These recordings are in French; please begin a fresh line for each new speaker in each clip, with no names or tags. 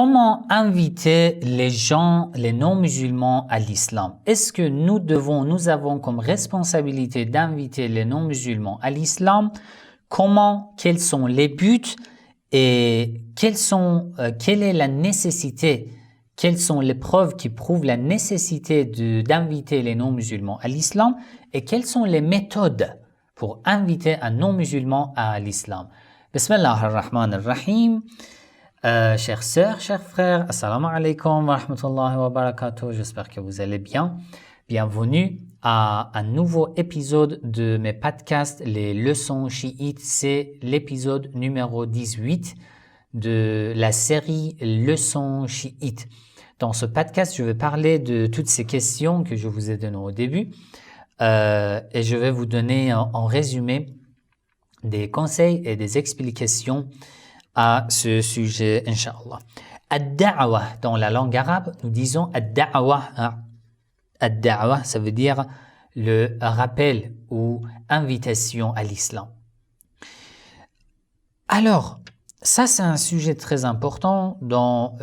Comment inviter les gens, les non-musulmans à l'islam? Est-ce que nous avons comme responsabilité d'inviter les non-musulmans à l'islam? Comment, quels sont les buts et quelle est la nécessité, quelles sont les preuves qui prouvent la nécessité d'inviter les non-musulmans à l'islam et quelles sont les méthodes pour inviter un non-musulman à l'islam? Bismillah ar-Rahman ar-Rahim. Chères sœurs, chers frères, assalamu alaikum wa rahmatullahi wa barakatuh. J'espère que vous allez bien. Bienvenue à un nouveau épisode de mes podcasts, les leçons chiites. C'est l'épisode numéro 18 de la série Leçons chiites. Dans ce podcast, je vais parler de toutes ces questions que je vous ai données au début et je vais vous donner en résumé des conseils et des explications à ce sujet, Inch'Allah. Ad-da'wa, dans la langue arabe, nous disons ad-da'wa. Ad-da'wa, ça veut dire le rappel ou invitation à l'islam. Alors, ça c'est un sujet très important. Dans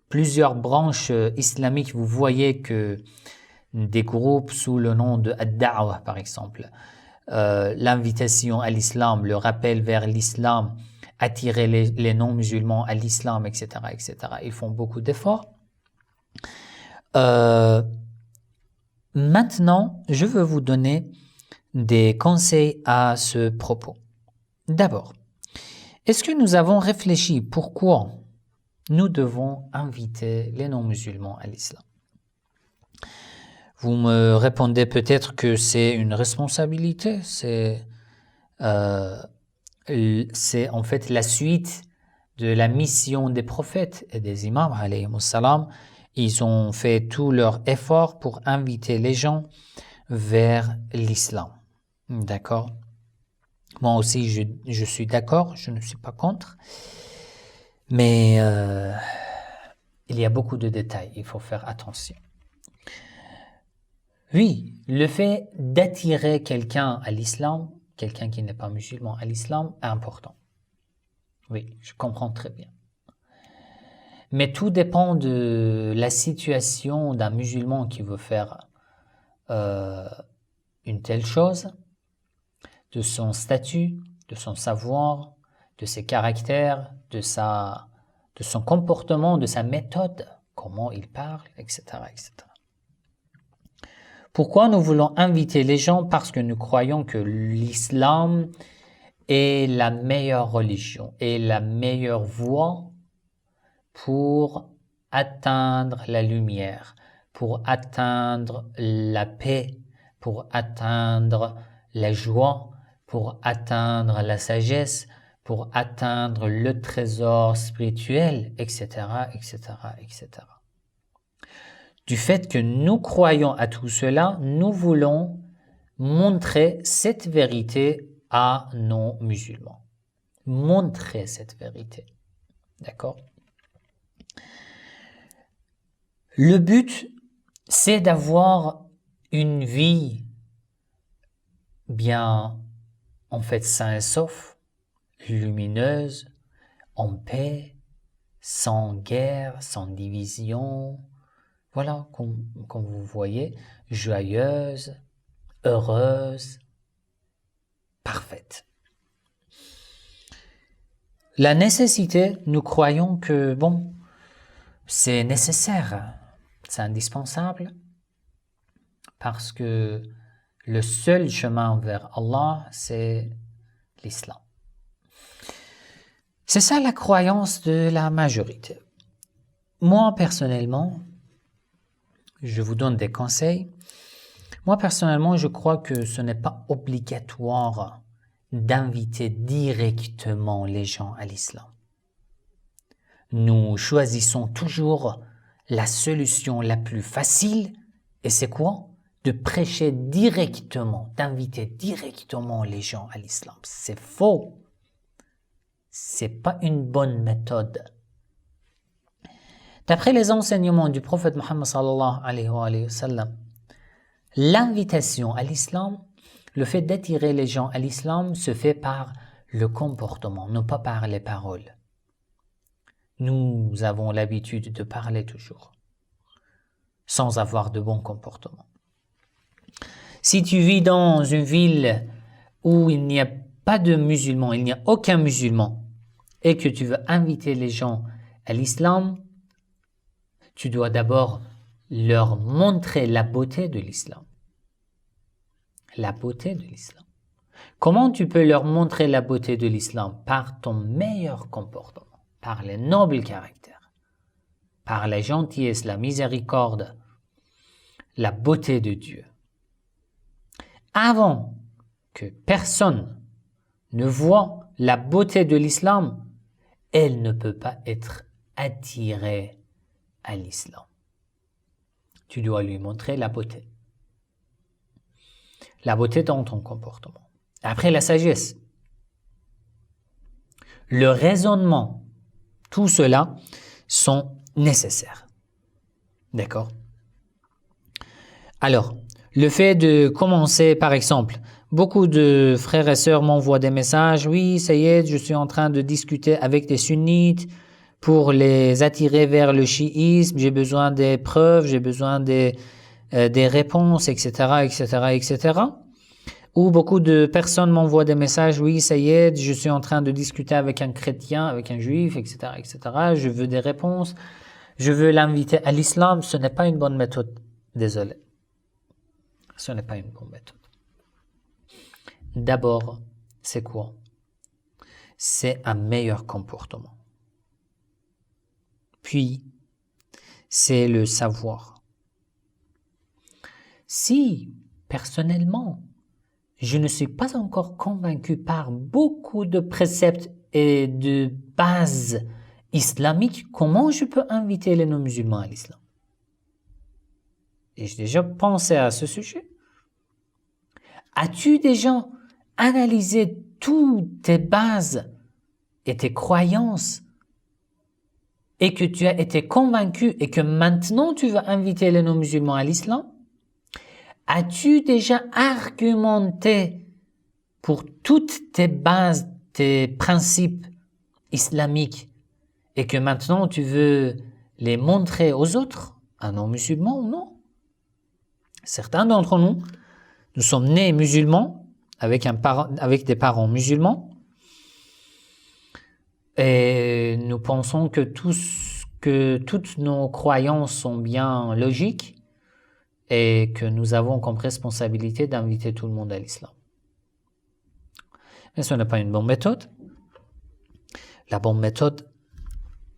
plusieurs branches islamiques, vous voyez que des groupes sous le nom de ad-da'wa, par exemple, l'invitation à l'islam, le rappel vers l'islam, attirer les non-musulmans à l'islam, etc., etc. Ils font beaucoup d'efforts. Maintenant, je veux vous donner des conseils à ce propos. D'abord, est-ce que nous avons réfléchi pourquoi nous devons inviter les non-musulmans à l'islam? Vous me répondez peut-être que c'est une responsabilité, c'est en fait la suite de la mission des prophètes et des imams, alayhimus salam. Ils ont fait tout leur effort pour inviter les gens vers l'islam. D'accord? Moi aussi, je suis d'accord, je ne suis pas contre. Mais il y a beaucoup de détails, il faut faire attention. Oui, le fait d'attirer quelqu'un à l'islam, quelqu'un qui n'est pas musulman à l'islam, est important. Oui, je comprends très bien. Mais tout dépend de la situation d'un musulman qui veut faire une telle chose, de son statut, de son savoir, de ses caractères, de son comportement, de sa méthode, comment il parle, etc., etc. Pourquoi nous voulons inviter les gens? Parce que nous croyons que l'islam est la meilleure religion, est la meilleure voie pour atteindre la lumière, pour atteindre la paix, pour atteindre la joie, pour atteindre la sagesse, pour atteindre le trésor spirituel, etc., etc., etc. Du fait que nous croyons à tout cela, nous voulons montrer cette vérité à nos musulmans. Montrer cette vérité. D'accord? Le but, c'est d'avoir une vie bien, en fait, sain et sauf, lumineuse, en paix, sans guerre, sans division. Voilà, comme vous voyez, joyeuse, heureuse, parfaite. La nécessité, nous croyons que, c'est nécessaire, c'est indispensable, parce que le seul chemin vers Allah, c'est l'islam. C'est ça la croyance de la majorité. Moi, personnellement, je vous donne des conseils. Moi, personnellement, je crois que ce n'est pas obligatoire d'inviter directement les gens à l'islam. Nous choisissons toujours la solution la plus facile, et c'est quoi? De prêcher directement, d'inviter directement les gens à l'islam. C'est faux. C'est pas une bonne méthode. D'après les enseignements du prophète Mohammed sallallahu alayhi wa sallam, l'invitation à l'islam, le fait d'attirer les gens à l'islam se fait par le comportement, non pas par les paroles. nous avons l'habitude de parler toujours, sans avoir de bons comportements. Si tu vis dans une ville où il n'y a pas de musulmans, il n'y a aucun musulman, et que tu veux inviter les gens à l'islam, tu dois d'abord leur montrer la beauté de l'islam. La beauté de l'islam. Comment tu peux leur montrer la beauté de l'islam? Par ton meilleur comportement, par les nobles caractères, par la gentillesse, la miséricorde, la beauté de Dieu. Avant que personne ne voit la beauté de l'islam, elle ne peut pas être attirée à l'islam. Tu dois lui montrer la beauté. La beauté dans ton comportement. Après, la sagesse. Le raisonnement. Tout cela sont nécessaires. D'accord? Alors, le fait de commencer, par exemple, beaucoup de frères et sœurs m'envoient des messages. Oui, ça y est, je suis en train de discuter avec des sunnites pour les attirer vers le chiisme. J'ai besoin des preuves, j'ai besoin des réponses, etc., etc., etc. Ou beaucoup de personnes m'envoient des messages. Oui, ça y est, je suis en train de discuter avec un chrétien, avec un juif, etc., etc. Je veux des réponses. Je veux l'inviter à l'islam. Ce n'est pas une bonne méthode. Désolé. Ce n'est pas une bonne méthode. D'abord, c'est quoi? C'est un meilleur comportement. Puis, c'est le savoir. Si, personnellement, je ne suis pas encore convaincu par beaucoup de préceptes et de bases islamiques, comment je peux inviter les non-musulmans à l'islam? Et j'ai déjà pensé à ce sujet. As-tu déjà analysé toutes tes bases et tes croyances et que tu as été convaincu et que maintenant tu veux inviter les non-musulmans à l'islam? As-tu déjà argumenté pour toutes tes bases, tes principes islamiques et que maintenant tu veux les montrer aux autres, à non-musulmans ou non? Certains d'entre nous, nous sommes nés musulmans avec des parents musulmans et nous pensons que toutes nos croyances sont bien logiques et que nous avons comme responsabilité d'inviter tout le monde à l'islam. Mais ce n'est pas une bonne méthode. La bonne méthode,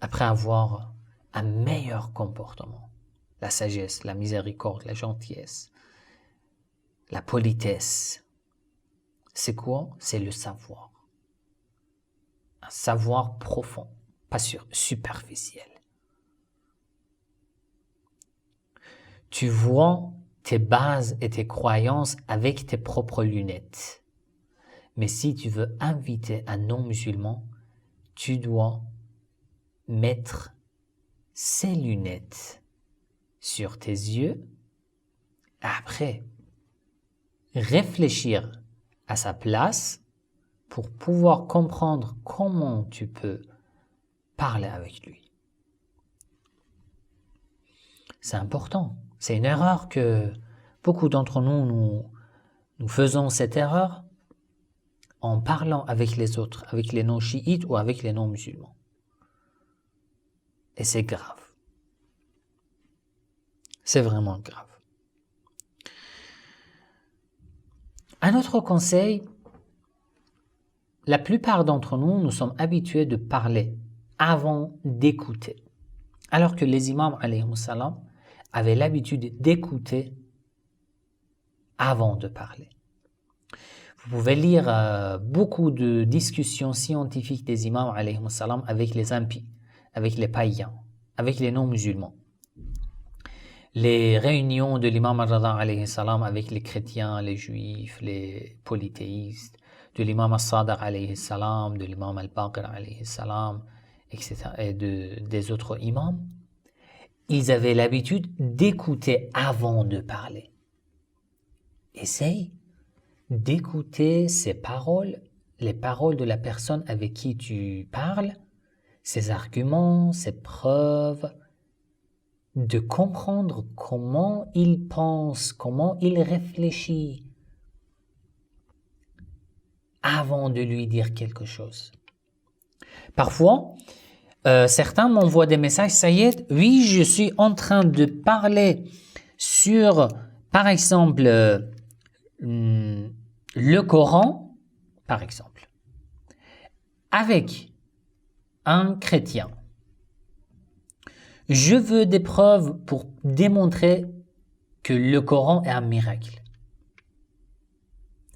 après avoir un meilleur comportement, la sagesse, la miséricorde, la gentillesse, la politesse, c'est quoi? C'est le savoir. Un savoir profond, pas superficiel. Tu vois tes bases et tes croyances avec tes propres lunettes. Mais si tu veux inviter un non-musulman, tu dois mettre ces lunettes sur tes yeux. Après, réfléchir à sa place pour pouvoir comprendre comment tu peux parler avec lui. C'est important. C'est une erreur que beaucoup d'entre nous faisons cette erreur en parlant avec les autres, avec les non-chiites ou avec les non-musulmans. Et c'est grave. C'est vraiment grave. Un autre conseil, la plupart d'entre nous sommes habitués de parler avant d'écouter. Alors que les imams, alayhimus salam, avaient l'habitude d'écouter avant de parler. Vous pouvez lire beaucoup de discussions scientifiques des imams, alayhimus salam, avec les impies, avec les païens, avec les non-musulmans. Les réunions de l'imam al-Rada alayhi salam avec les chrétiens, les juifs, les polythéistes, de l'imam al-Sadiq alayhi salam, de l'imam al-Baqir alayhi salam, etc. et des autres imams, ils avaient l'habitude d'écouter avant de parler. Essaye d'écouter ces paroles, les paroles de la personne avec qui tu parles, ses arguments, ses preuves, de comprendre comment il pense, comment il réfléchit, avant de lui dire quelque chose. Parfois, certains m'envoient des messages, Saïd, oui, je suis en train de parler sur, par exemple, le Coran, par exemple, avec un chrétien. Je veux des preuves pour démontrer que le Coran est un miracle.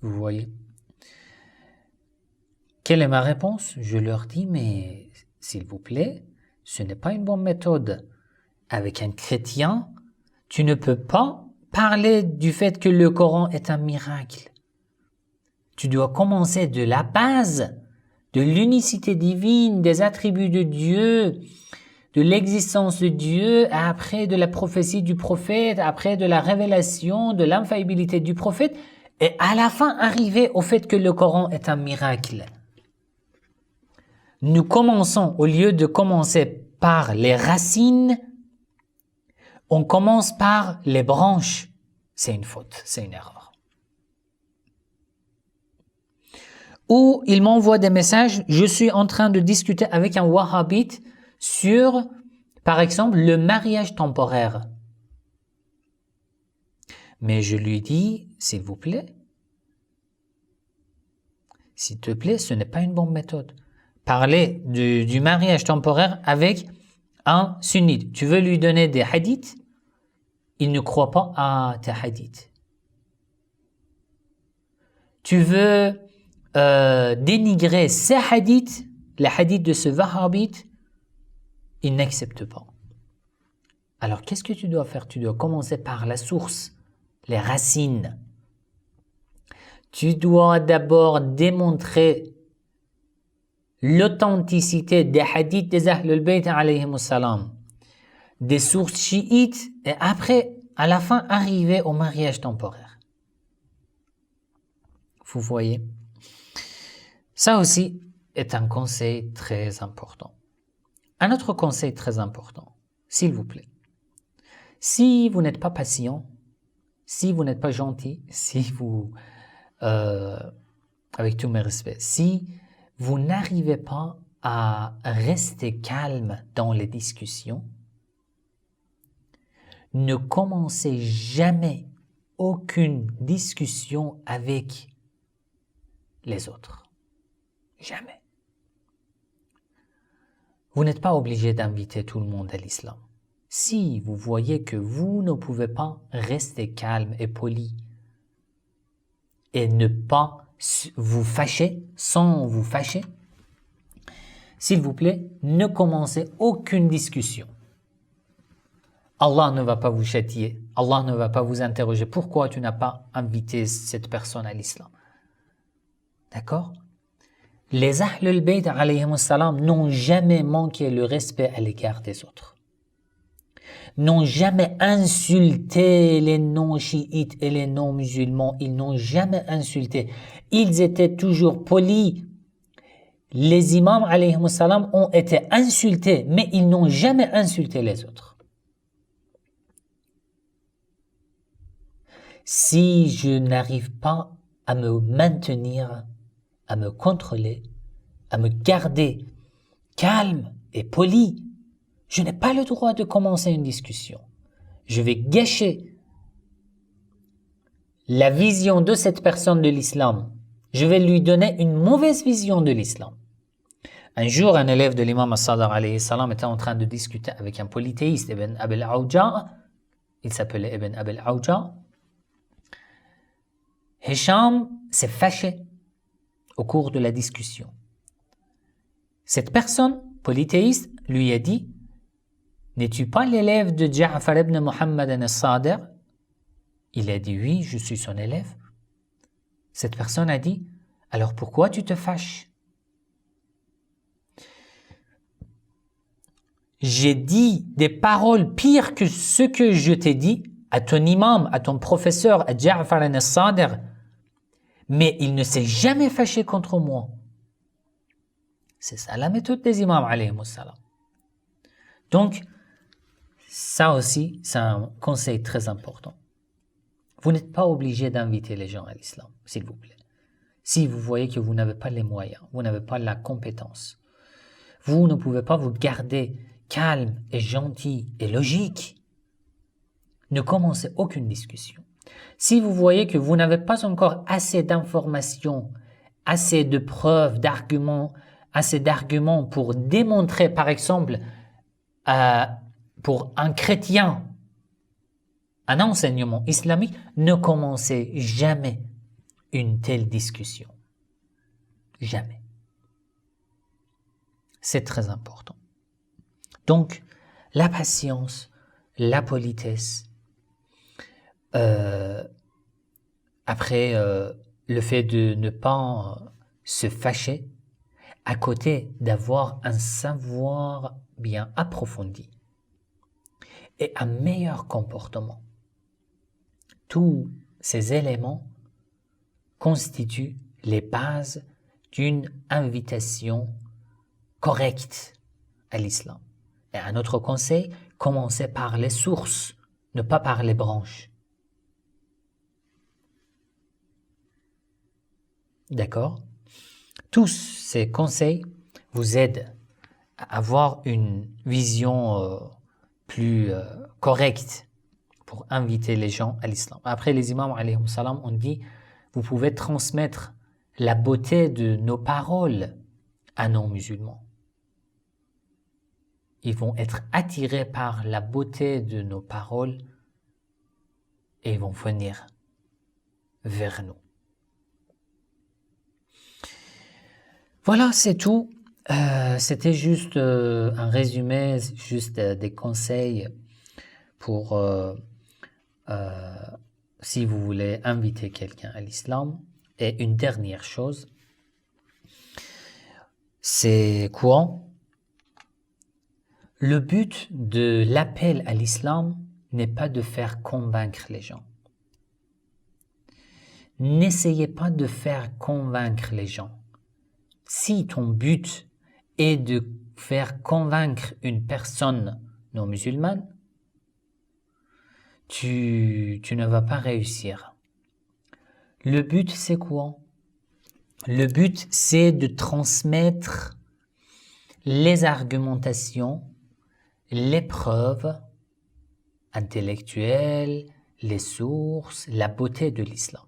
Vous voyez? Quelle est ma réponse? Je leur dis, mais s'il vous plaît, ce n'est pas une bonne méthode. Avec un chrétien, tu ne peux pas parler du fait que le Coran est un miracle. Tu dois commencer de la base, de l'unicité divine, des attributs de Dieu, de l'existence de Dieu, après de la prophétie du prophète, après de la révélation, de l'infaillibilité du prophète, et à la fin arriver au fait que le Coran est un miracle. Nous commençons, au lieu de commencer par les racines, on commence par les branches. C'est une faute, c'est une erreur. Ou il m'envoie des messages, je suis en train de discuter avec un wahhabite sur, par exemple, le mariage temporaire. Mais je lui dis, s'il vous plaît, s'il te plaît, ce n'est pas une bonne méthode. Parler du mariage temporaire avec un sunnite. Tu veux lui donner des hadiths, il ne croit pas à tes hadiths. Tu veux dénigrer ces hadiths, les hadiths de ce wahhabite, il n'accepte pas. Alors qu'est-ce que tu dois faire? Tu dois commencer par la source, les racines. Tu dois d'abord démontrer l'authenticité des hadiths des Ahlul Bayt alayhimus salam, des sources chiites, et après, à la fin, arriver au mariage temporaire. Vous voyez? Ça aussi est un conseil très important. Un autre conseil très important, s'il vous plaît. Si vous n'êtes pas patient, si vous n'êtes pas gentil, si vous, avec tous mes respects, si vous n'arrivez pas à rester calme dans les discussions, ne commencez jamais aucune discussion avec les autres. Jamais. Vous n'êtes pas obligé d'inviter tout le monde à l'islam. Si vous voyez que vous ne pouvez pas rester calme et poli et ne pas vous fâcher sans vous fâcher, s'il vous plaît, ne commencez aucune discussion. Allah ne va pas vous châtier. Allah ne va pas vous interroger. Pourquoi tu n'as pas invité cette personne à l'islam? D'accord? Les Ahlul Bayt alayhimus salam n'ont jamais manqué le respect à l'égard des autres. N'ont jamais insulté les non-chiites et les non-musulmans. Ils n'ont jamais insulté. Ils étaient toujours polis. Les imams alayhimus salam ont été insultés, mais ils n'ont jamais insulté les autres. Si je n'arrive pas à me maintenir, à me contrôler, à me garder calme et poli, je n'ai pas le droit de commencer une discussion. Je vais gâcher la vision de cette personne de l'islam. Je vais lui donner une mauvaise vision de l'islam. Un jour, un élève de l'imam as-Sadiq alayhi salam était en train de discuter avec un polythéiste, Ibn Abil Awja. Il s'appelait Ibn Abil Awja. Hisham s'est fâché au cours de la discussion. Cette personne, polythéiste, lui a dit: n'es-tu pas l'élève de Ja'far ibn Muhammad al-Sadiq? Il a dit: oui, je suis son élève. Cette personne a dit: alors pourquoi tu te fâches? J'ai dit des paroles pires que ce que je t'ai dit à ton imam, à ton professeur, à Ja'far al-Sadiq, mais il ne s'est jamais fâché contre moi. C'est ça la méthode des imams alayhimus salam. Donc, ça aussi, c'est un conseil très important. Vous n'êtes pas obligé d'inviter les gens à l'islam, s'il vous plaît. Si vous voyez que vous n'avez pas les moyens, vous n'avez pas la compétence, vous ne pouvez pas vous garder calme et gentil et logique, ne commencez aucune discussion. Si vous voyez que vous n'avez pas encore assez d'informations, assez de preuves, d'arguments, assez d'arguments pour démontrer, par exemple, pour un chrétien, un enseignement islamique, ne commencez jamais une telle discussion. Jamais. C'est très important. Donc, la patience, la politesse, après, le fait de ne pas se fâcher, à côté d'avoir un savoir bien approfondi et un meilleur comportement. Tous ces éléments constituent les bases d'une invitation correcte à l'islam. Et un autre conseil, commencez par les sources, ne pas par les branches. D'accord? Tous ces conseils vous aident à avoir une vision plus correcte pour inviter les gens à l'islam. Après, les imams alayhim salam ont dit, vous pouvez transmettre la beauté de nos paroles à non-musulmans. Ils vont être attirés par la beauté de nos paroles et ils vont venir vers nous. Voilà, c'est tout. C'était juste un résumé, juste des conseils pour si vous voulez inviter quelqu'un à l'islam. Et une dernière chose, c'est quoi? Le but de l'appel à l'islam n'est pas de faire convaincre les gens. N'essayez pas de faire convaincre les gens. Si ton but est de faire convaincre une personne non musulmane, tu ne vas pas réussir. Le but, c'est quoi? Le but, c'est de transmettre les argumentations, les preuves intellectuelles, les sources, la beauté de l'islam.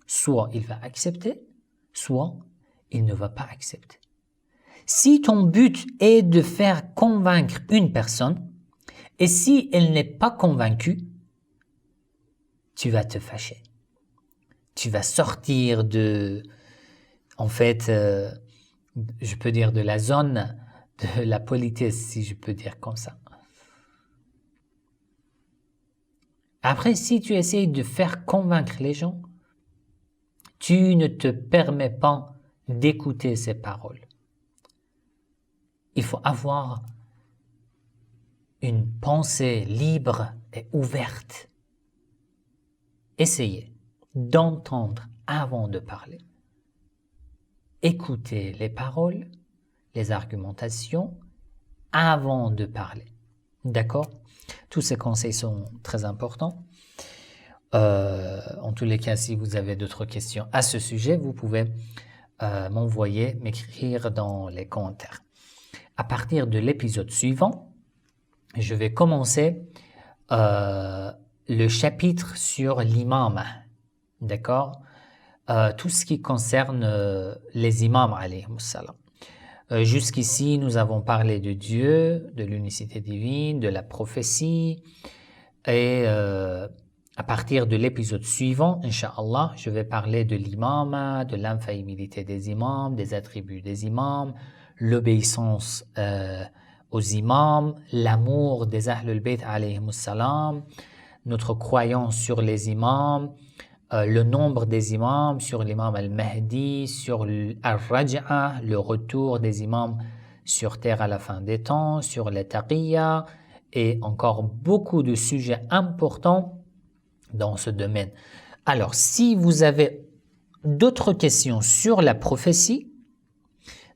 Soit il va accepter, soit il ne va pas accepter. Si ton but est de faire convaincre une personne, et si elle n'est pas convaincue, tu vas te fâcher. Tu vas sortir de, je peux dire de la zone de la politesse, si je peux dire comme ça. Après, si tu essayes de faire convaincre les gens, tu ne te permets pas d'écouter ces paroles. Il faut avoir une pensée libre et ouverte. Essayez d'entendre avant de parler. Écoutez les paroles, les argumentations avant de parler. D'accord? Tous ces conseils sont très importants. En tous les cas, si vous avez d'autres questions à ce sujet, vous pouvez m'écrire dans les commentaires. À partir de l'épisode suivant, je vais commencer le chapitre sur l'imam. D'accord? Tout ce qui concerne les imams alayhimus salam. Jusqu'ici, nous avons parlé de Dieu, de l'unicité divine, de la prophétie. Et à partir de l'épisode suivant, Inch'Allah, je vais parler de l'imam, de l'infaillibilité des imams, des attributs des imams, l'obéissance aux imams, l'amour des Ahlul Bayt alayhimus salam, notre croyance sur les imams, le nombre des imams, sur l'imam al-Mahdi, sur al-Raj'a, le retour des imams sur terre à la fin des temps, sur les taqiyya et encore beaucoup de sujets importants dans ce domaine. Alors, si vous avez d'autres questions sur la prophétie,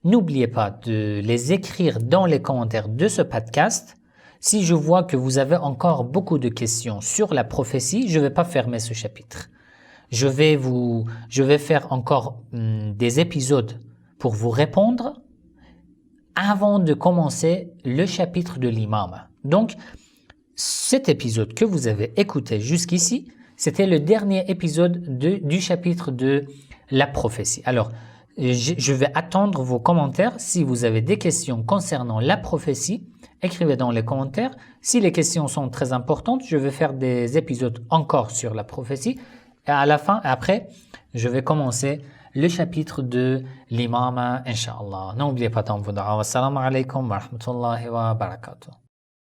n'oubliez pas de les écrire dans les commentaires de ce podcast. Si je vois que vous avez encore beaucoup de questions sur la prophétie, je ne vais pas fermer ce chapitre. Je vais faire encore des épisodes pour vous répondre avant de commencer le chapitre de l'imam. Donc, cet épisode que vous avez écouté jusqu'ici, c'était le dernier épisode du chapitre de la prophétie. Alors, je vais attendre vos commentaires. Si vous avez des questions concernant la prophétie, écrivez dans les commentaires. Si les questions sont très importantes, je vais faire des épisodes encore sur la prophétie. Et à la fin, après, je vais commencer le chapitre de l'imam, Inch'Allah. N'oubliez pas d'en vous dire. Wassalamu alaikum wa rahmatullahi wa barakatuh.